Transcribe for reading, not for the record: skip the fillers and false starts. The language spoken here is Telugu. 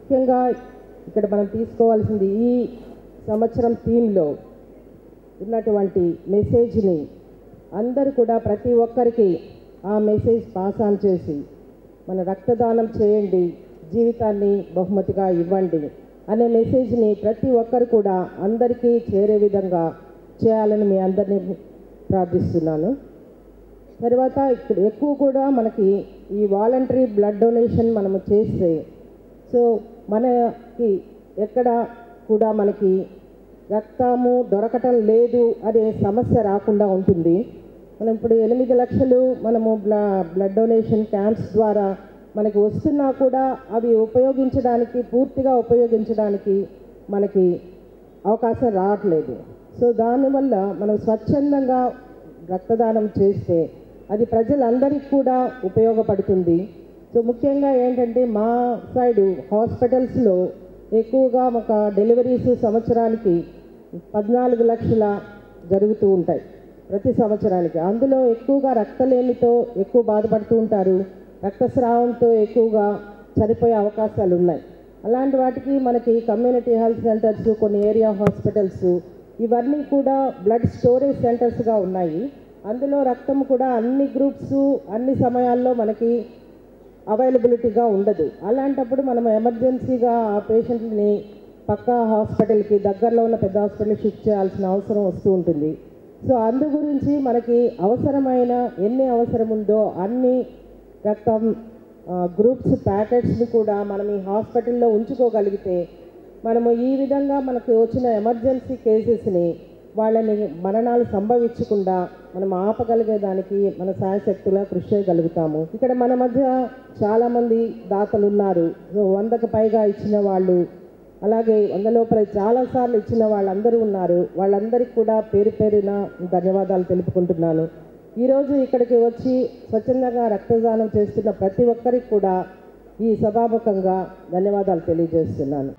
ముఖ్యంగా ఇక్కడ మనం తీసుకోవాల్సింది ఈ సంవత్సరం థీమ్లో ఉన్నటువంటి మెసేజ్ని అందరూ కూడా ప్రతి ఒక్కరికి ఆ మెసేజ్ పాస్ ఆన్ చేసి మన రక్తదానం చేయండి, జీవితాన్ని బహుమతిగా ఇవ్వండి అనే మెసేజ్ని ప్రతి ఒక్కరు కూడా అందరికీ చేరే విధంగా చేయాలని మీ అందరినీ ప్రార్థిస్తున్నాను. తర్వాత ఇక్కడ ఎక్కువ కూడా మనకి ఈ వాలంటరీ బ్లడ్ డొనేషన్ మనము చేస్తే మనకి ఎక్కడ కూడా మనకి రక్తము దొరకటం లేదు అనే సమస్య రాకుండా ఉంటుంది. మనం ఇప్పుడు 8 లక్షలు మనము బ్లడ్ డొనేషన్ క్యాంప్స్ ద్వారా మనకి వస్తున్నా కూడా అవి పూర్తిగా ఉపయోగించడానికి మనకి అవకాశం రావట్లేదు. దానివల్ల మనం స్వచ్ఛందంగా రక్తదానం చేస్తే అది ప్రజలందరికీ కూడా ఉపయోగపడుతుంది. ముఖ్యంగా ఏంటంటే మా సైడు హాస్పిటల్స్లో ఎక్కువగా ఒక డెలివరీస్ సంవత్సరానికి 14 లక్షల జరుగుతూ ఉంటాయి ప్రతి సంవత్సరానికి. అందులో ఎక్కువగా రక్తలేమితో ఎక్కువ బాధపడుతూ ఉంటారు, రక్తస్రావంతో ఎక్కువగా చనిపోయే అవకాశాలు ఉన్నాయి. అలాంటి వాటికి మనకి కమ్యూనిటీ హెల్త్ సెంటర్స్, కొన్ని ఏరియా హాస్పిటల్స్ ఇవన్నీ కూడా బ్లడ్ స్టోరేజ్ సెంటర్స్గా ఉన్నాయి. అందులో రక్తం కూడా అన్ని గ్రూప్స్ అన్ని సమయాల్లో మనకి అవైలబిలిటీగా ఉండదు. అలాంటప్పుడు మనం ఎమర్జెన్సీగా ఆ పేషెంట్ని పక్కా హాస్పిటల్కి దగ్గరలో ఉన్న పెద్ద హాస్పిటల్కి షిఫ్ట్ చేయాల్సిన అవసరం వస్తూ ఉంటుంది. అందు గురించి మనకి అవసరమైన ఎన్ని అవసరం ఉందో అన్ని రక్తం గ్రూప్స్ ప్యాకెట్స్ని కూడా మనం ఈ హాస్పిటల్లో ఉంచుకోగలిగితే మనము ఈ విధంగా మనకు వచ్చిన ఎమర్జెన్సీ కేసెస్ని వాళ్ళని మరణాలు సంభవించకుండా మనం ఆపగలిగేదానికి మన శాయశక్తులా కృషి చేయగలుగుతాము. ఇక్కడ మన మధ్య చాలామంది దాతలు ఉన్నారు. 100కు పైగా ఇచ్చిన వాళ్ళు, అలాగే 100 లోపల చాలాసార్లు ఇచ్చిన వాళ్ళందరూ ఉన్నారు. వాళ్ళందరికీ కూడా పేరు పేరున ధన్యవాదాలు తెలుపుకుంటున్నాను. ఈరోజు ఇక్కడికి వచ్చి స్వచ్ఛందంగా రక్తదానం చేస్తున్న ప్రతి ఒక్కరికి కూడా ఈ సభాముఖంగా ధన్యవాదాలు తెలియజేస్తున్నాను.